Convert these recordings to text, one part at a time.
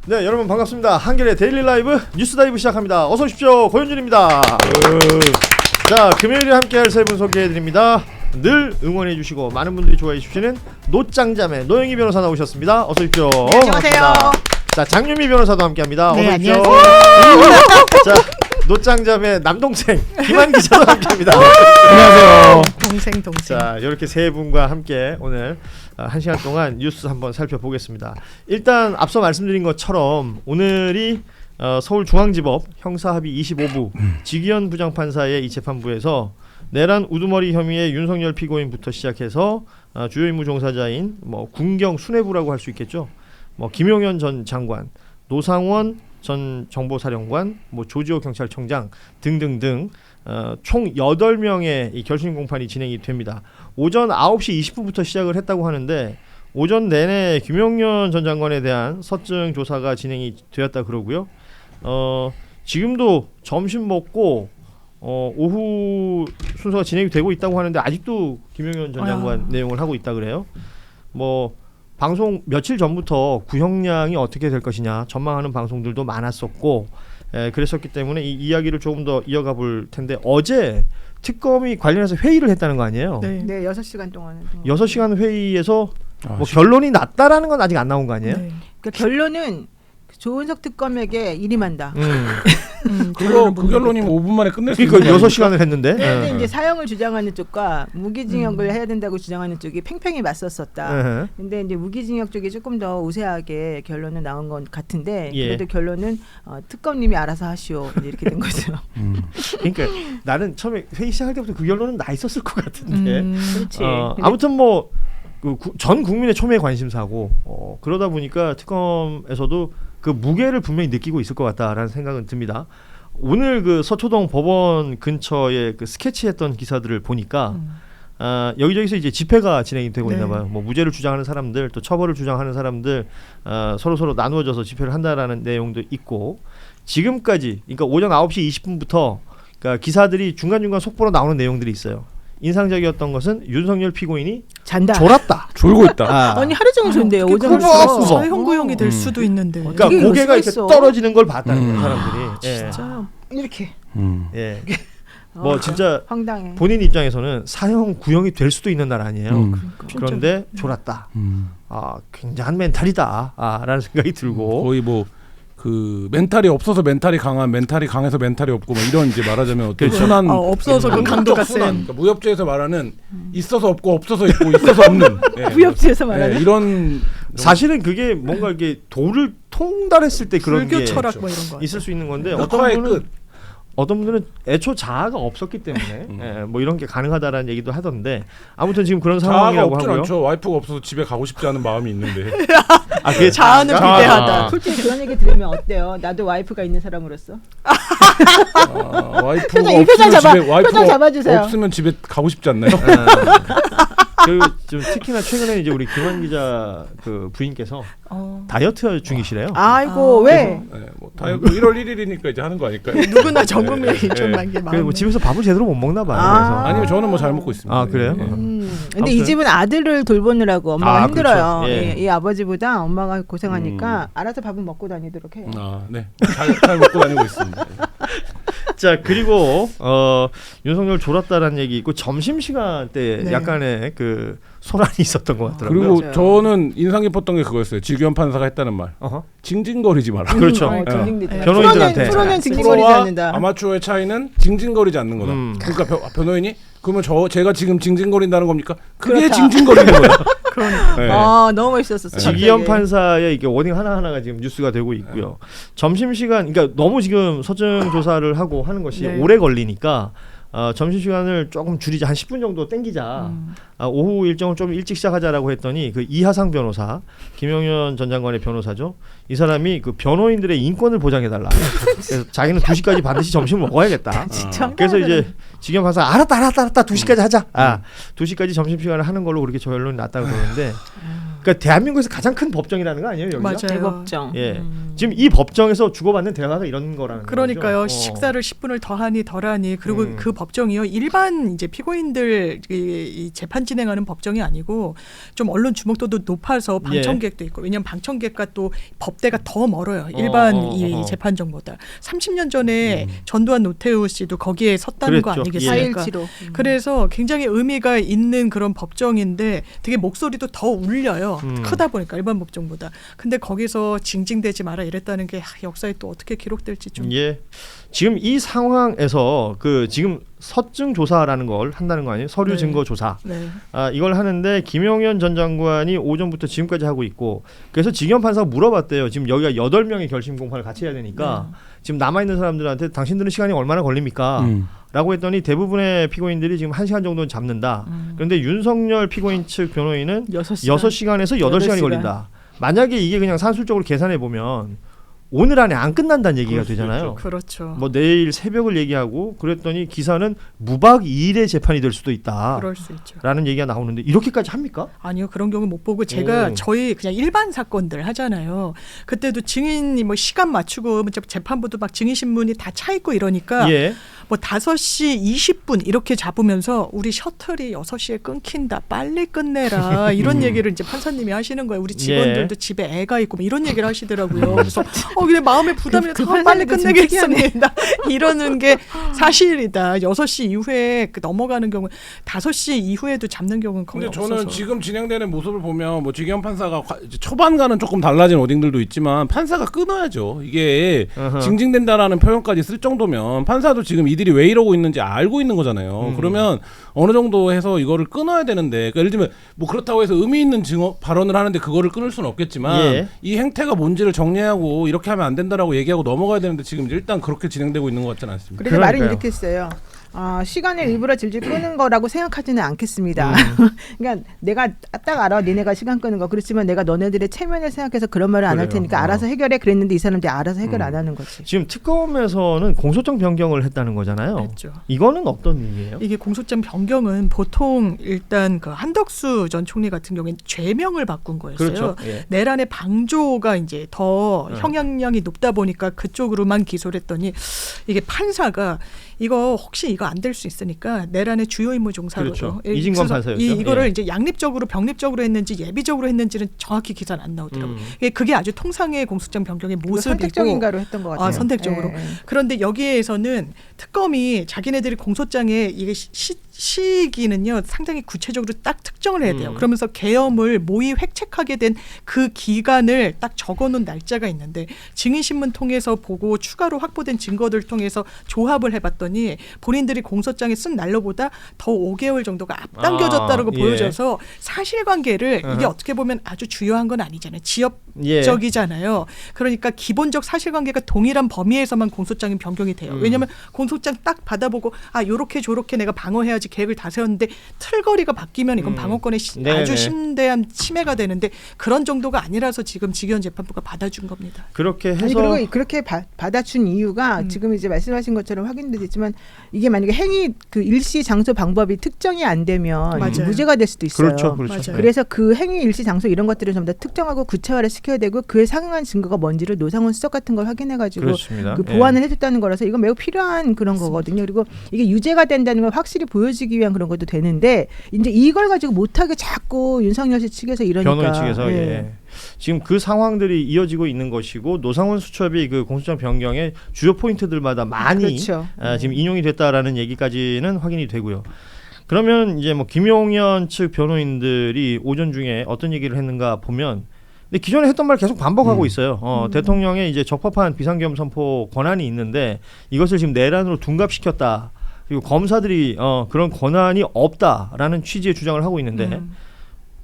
네, 여러분 반갑습니다. 한겨레 데일리 라이브 뉴스 다이브 시작합니다. 어서 오십시오. 고현준입니다. 자, 금요일에 함께할 세 분 소개해드립니다. 늘 응원해주시고 많은 분들이 좋아해주시는 노짱자매 노영희 변호사 나오셨습니다. 어서 오십시오. 네, 안녕하세요. 반갑습니다. 자, 장유미 변호사도 함께합니다. 네, 어서 오십시오. 안녕하세요. 자, 노짱자매 남동생 김한 기자도 함께합니다. 안녕하세요. 동생. 자, 이렇게 세 분과 함께 오늘 1시간 동안 뉴스 한번 살펴보겠습니다. 일단 앞서 말씀드린 것처럼 오늘이 서울중앙지법 형사합의 25부 지기현 부장판사의 이 재판부에서 내란 우두머리 혐의의 윤석열 피고인부터 시작해서 주요 임무 종사자인 군경 수뇌부라고 할 수 있겠죠. 김용현 전 장관, 노상원 전 정보사령관, 조지호 경찰청장 등등등 총 8명의 이 결심 공판이 진행이 됩니다. 오전 9시 20분부터 시작을 했다고 하는데 오전 내내 김용현 전 장관에 대한 서증 조사가 진행이 되었다 그러고요. 지금도 점심 먹고 오후 순서가 진행이 되고 있다고 하는데 아직도 김용현 전 장관 내용을 하고 있다 그래요. 방송 며칠 전부터 구형량이 어떻게 될 것이냐 전망하는 방송들도 많았었고 그랬었기 때문에 이 이야기를 조금 더 이어가 볼 텐데 어제 특검이 관련해서 회의를 했다는 거 아니에요? 네, 6시간 동안. 6시간 회의에서 결론이 났다라는 건 아직 안 나온 거 아니에요? 네. 그러니까 결론은 조은석 특검에게 일임한다. 그거 그 결론이면 5분 만에 끝낼 수 있는 그러니까 6시간을 했는데. 근데 이제 사형을 주장하는 쪽과 무기징역을 해야 된다고 주장하는 쪽이 팽팽히 맞섰었다. 근데 이제 무기징역 쪽이 조금 더 우세하게 결론은 나온 것 같은데 그래도 결론은 특검님이 알아서 하시오 이렇게 된 거죠. 그러니까 나는 처음에 회의 시작할 때부터 그 결론은 나 있었을 것 같은데. 그렇지. 아무튼 전 국민의 초미의 관심사고 그러다 보니까 특검에서도 그 무게를 분명히 느끼고 있을 것 같다라는 생각은 듭니다. 오늘 그 서초동 법원 근처에 그 스케치했던 기사들을 보니까 여기저기서 이제 집회가 진행이 되고 있나 봐요. 무죄를 주장하는 사람들 또 처벌을 주장하는 사람들 서로 나누어져서 집회를 한다라는 내용도 있고 지금까지 그러니까 오전 9시 20분부터 그러니까 기사들이 중간중간 속보로 나오는 내용들이 있어요. 인상적이었던 것은 윤석열 피고인이 잔다. 졸았다. 졸고 있다. 아니 하루 종일 존대요. 오전 사형 구형이 될 수도 있는데. 그러니까 고개가 이렇게 떨어지는 걸 봤다는 거예요, 사람들이. 진짜 이렇게. 예. 진짜 황당해. 본인 입장에서는 사형 구형이 될 수도 있는 날 아니에요. 그런데 졸았다. 굉장한 멘탈이다. 라는 생각이 들고. 거의 그 멘탈이 없어서 멘탈이 강한, 멘탈이 강해서 멘탈이 없고 이런 이제 말하자면 어떤 순환 없어서 그 강도가 센. 그러니까 무협지에서 말하는 있어서 없고 없어서 있고 있어서 없는. 무협지에서 말하는 이런 사실은 그게 뭔가 이게 도를 통달했을 때 그런 불교 게 철학 이런 거 있을 수 있는 건데 어떤 분들은 애초 자아가 없었기 때문에 이런 게 가능하다라는 얘기도 하던데 아무튼 지금 그런 상황이라고 없진 하고요. 않죠. 와이프가 없어서 집에 가고 싶지 않은 마음이 있는데. 그게 자아는 비대하다. 솔직히 그런 얘기 들으면 어때요? 나도 와이프가 있는 사람으로서. 와이프가 표정 잡아주세요. 없으면 집에 가고 싶지 않나요? 좀 특히나 최근에 이제 우리 김한 기자 그 부인께서 다이어트 중이시래요. 아이고 왜? 다이어트 1월 1일이니까 이제 하는 거 아닐까요? 누구나 적응이 좀 많게 많은데. 집에서 밥을 제대로 못 먹나 봐요. 아니면 저는 잘 먹고 있습니다. 그래요? 근데 이 집은 아들을 돌보느라고 엄마가 힘들어요. 그렇죠. 이 아버지보다 엄마가 고생하니까 알아서 밥은 먹고 다니도록 해. 네. 잘 먹고 다니고 있습니다. 자, 그리고 윤석열 졸았다라는 얘기 있고 점심시간 때 약간의 그 소란이 있었던 것 같더라고요. 그리고 맞아요. 저는 인상 깊었던 게 그거였어요. 지기현 판사가 했다는 말. 징징거리지 마라. 그렇죠. 변호인들한테. 프로는 징징거리지 않는다. 아마추어의 차이는 징징거리지 않는 거다. 그러니까 변호인이 그러면 제가 지금 징징거린다는 겁니까? 그게 그렇다. 징징거리는 거예요. 너무 멋있었어요. 지기현 판사의 이게 워딩 하나하나가 지금 뉴스가 되고 있고요. 점심시간 그러니까 너무 지금 서증 조사를 하고 하는 것이 오래 걸리니까 점심시간을 조금 줄이자 한 10분 정도 땡기자 오후 일정을 좀 일찍 시작하자라고 했더니 그 이하상 변호사 김용현 전 장관의 변호사죠. 이 사람이 그 변호인들의 인권을 보장해달라. 그래서 자기는 2시까지 반드시 점심을 먹어야겠다. 그래서 이제 지기현 판사 알았다 2시까지 하자. 2시까지 점심시간을 하는 걸로 그렇게 결론이 났다고 그러는데 그러니까 대한민국에서 가장 큰 법정이라는 거 아니에요, 여기가? 맞아요. 대법정. 예. 지금 이 법정에서 주고받는 대화가 이런 거라는 그러니까요. 거죠. 식사를 10분을 더하니 덜하니 그리고 그 법정이요. 일반 이제 피고인들 이 재판 진행하는 법정이 아니고 좀 언론 주목도도 높아서 방청객도 있고 왜냐하면 방청객과 또 법대가 더 멀어요. 일반 이 재판정보다. 30년 전에 전두환 노태우 씨도 거기에 섰다는 거 아니겠습니까? 4.17로. 그래서 굉장히 의미가 있는 그런 법정인데 되게 목소리도 더 울려요. 크다 보니까 일반 법정보다. 근데 거기서 징징대지 마라 이랬다는 게 역사에 또 어떻게 기록될지 좀. 예. 지금 이 상황에서 그 지금 서증 조사라는 걸 한다는 거 아니에요? 서류 네. 증거 조사. 네. 이걸 하는데 김용현 전 장관이 오전부터 지금까지 하고 있고 그래서 지경 판사가 물어봤대요. 지금 여기가 8명의 결심 공판을 같이 해야 되니까 지금 남아 있는 사람들한테 당신들은 시간이 얼마나 걸립니까? 라고 했더니 대부분의 피고인들이 지금 1시간 정도는 잡는다. 그런데 윤석열 피고인 측 변호인은 6시간에서 8시간이 걸린다. 만약에 이게 그냥 산술적으로 계산해 보면 오늘 안에 안 끝난다는 얘기가 되잖아요. 그렇죠. 뭐 내일 새벽을 얘기하고 그랬더니 기사는 무박 2일의 재판이 될 수도 있다. 그럴 수 있죠. 라는 얘기가 나오는데 이렇게까지 합니까? 아니요. 그런 경우 못 보고 제가 저희 그냥 일반 사건들 하잖아요. 그때도 증인이 뭐 시간 맞추고 재판부도 막 증인신문이 다 차 있고 이러니까 뭐 5시 20분 이렇게 잡으면서 우리 셔틀이 6시에 끊긴다. 빨리 끝내라. 이런 얘기를 이제 판사님이 하시는 거예요. 우리 직원들도 집에 애가 있고 뭐 이런 얘기를 하시더라고요. 그래서 그냥 마음의 부담이 더 빨리 끝내겠습니다. 이러는 게 사실이다. 6시 이후에 넘어가는 경우 5시 이후에도 잡는 경우는 거의 근데 없어서. 저는 지금 진행되는 모습을 보면 뭐 지경 판사가 초반과는 조금 달라진 워딩들도 있지만 판사가 끊어야죠. 이게 징징댄다라는 표현까지 쓸 정도면 판사도 지금 이들이 왜 이러고 있는지 알고 있는 거잖아요. 그러면 어느 정도 해서 이거를 끊어야 되는데 그러니까 예를 들면 뭐 그렇다고 해서 의미 있는 발언을 하는데 그거를 끊을 수는 없겠지만 이 행태가 뭔지를 정리하고 이렇게 하면 안 된다라고 얘기하고 넘어가야 되는데 지금 일단 그렇게 진행되고 있는 것 같지는 않습니다. 그래서 말은 이렇게 했어요. 시간을 일부러 질질 끄는 거라고 생각하지는 않겠습니다. 그러니까 내가 딱 알아. 니네가 시간 끄는 거. 그렇지만 내가 너네들의 체면을 생각해서 그런 말을 안 할 테니까 알아서 해결해. 그랬는데 이 사람들이 알아서 해결 안 하는 거지. 지금 특검에서는 공소장 변경을 했다는 거잖아요. 그렇죠. 이거는 어떤 의미예요? 이게 공소장 변경은 보통 일단 그 한덕수 전 총리 같은 경우에는 죄명을 바꾼 거였어요. 그렇죠. 내란의 방조가 이제 더 형량이 높다 보니까 그쪽으로만 기소를 했더니 이게 판사가 이거 혹시 이거 안 될 수 있으니까 내란의 주요 임무 종사로 그렇죠. 이진권 판사였죠. 이거를 이제 양립적으로 병립적으로 했는지 예비적으로 했는지는 정확히 기사는 안 나오더라고요. 그게 아주 통상의 공소장 변경의 모습이고 선택적인가로 했던 것 같아요. 선택적으로. 그런데 여기에서는 특검이 자기네들이 공소장에 이게 시기는요 상당히 구체적으로 딱 특정을 해야 돼요. 그러면서 계엄을 모의 획책하게 된 그 기간을 딱 적어놓은 날짜가 있는데 증인신문 통해서 보고 추가로 확보된 증거들 통해서 조합을 해봤더니 본인들이 공소장에 쓴 날로보다 더 5개월 정도가 앞당겨졌다고 보여져서 사실관계를 이게 어떻게 보면 아주 주요한 건 아니잖아요. 지역적이잖아요. 그러니까 기본적 사실관계가 동일한 범위에서만 공소장이 변경이 돼요. 왜냐하면 공소장 딱 받아보고 요렇게 저렇게 내가 방어해야지 계획을 다 세웠는데 틀거리가 바뀌면 이건 방어권에 아주 심대한 침해가 되는데 그런 정도가 아니라서 지금 직위원 재판부가 받아준 겁니다. 그렇게 해서 그리고 그렇게 받아준 이유가 지금 이제 말씀하신 것처럼 확인되지만 이게 만약에 행위 그 일시 장소 방법이 특정이 안 되면 맞아요. 무죄가 될 수도 있어요. 그렇죠. 맞아요. 그래서 그 행위 일시 장소 이런 것들을 전부 다 특정하고 구체화를 시켜야 되고 그에 상응한 증거가 뭔지를 노상훈 수석 같은 걸 확인해가지고 그렇습니다. 그 보완을 해줬다는 거라서 이건 매우 필요한 그런 거거든요. 그리고 이게 유죄가 된다는 걸 확실히 보여주기 위한 그런 것도 되는데 이제 이걸 가지고 못하게 자꾸 윤석열 씨 측에서 이러니까 변호인 측에서 지금 그 상황들이 이어지고 있는 것이고 노상훈 수첩이 그 공소장 변경의 주요 포인트들마다 많이 그렇죠. 지금 인용이 됐다라는 얘기까지는 확인이 되고요. 그러면 이제 뭐 김용현 측 변호인들이 오전 중에 어떤 얘기를 했는가 보면 근데 기존에 했던 말 계속 반복하고 있어요. 대통령의 이제 적법한 비상계엄 선포 권한이 있는데 이것을 지금 내란으로 둔갑시켰다. 그리고 검사들이 그런 권한이 없다라는 취지의 주장을 하고 있는데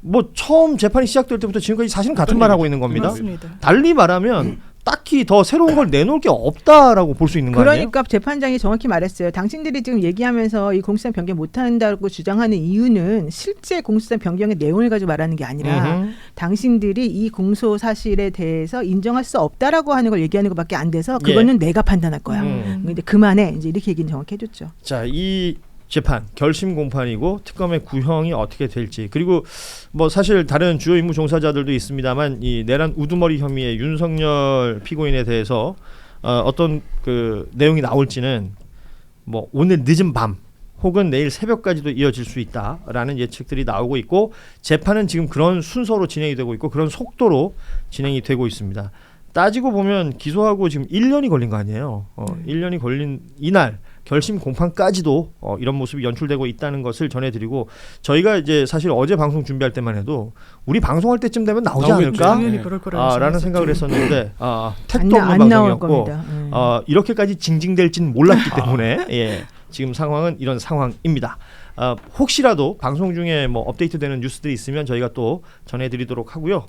뭐 처음 재판이 시작될 때부터 지금까지 사실은 같은 말 하고 있는 겁니다. 맞습니다. 달리 말하면 딱히 더 새로운 걸 내놓을 게 없다라고 볼 수 있는 거 아니에요? 그러니까 재판장이 정확히 말했어요. 당신들이 지금 얘기하면서 이 공소장 변경 못한다고 주장하는 이유는 실제 공소장 변경의 내용을 가지고 말하는 게 아니라 당신들이 이 공소 사실에 대해서 인정할 수 없다라고 하는 걸 얘기하는 것밖에 안 돼서 그거는 내가 판단할 거야. 근데 그만해. 이제 이렇게 얘기는 정확히 해줬죠. 자, 이 재판 결심 공판이고 특검의 구형이 어떻게 될지 그리고 뭐 사실 다른 주요 임무 종사자들도 있습니다만 이 내란 우두머리 혐의의 윤석열 피고인에 대해서 어떤 그 내용이 나올지는 뭐 오늘 늦은 밤 혹은 내일 새벽까지도 이어질 수 있다라는 예측들이 나오고 있고 재판은 지금 그런 순서로 진행이 되고 있고 그런 속도로 진행이 되고 있습니다. 따지고 보면 기소하고 지금 1년이 걸린 거 아니에요. 1년이 걸린 이날 결심 공판까지도 이런 모습이 연출되고 있다는 것을 전해드리고 저희가 이제 사실 어제 방송 준비할 때만 해도 우리 방송할 때쯤 되면 나오지 않을까? 당연히 그럴 거라고 라는 생각을 했었는데 택도 없는 안 나올 방송이었고 겁니다. 이렇게까지 징징댈지는 몰랐기 때문에 예, 지금 상황은 이런 상황입니다. 혹시라도 방송 중에 뭐 업데이트되는 뉴스들이 있으면 저희가 또 전해드리도록 하고요.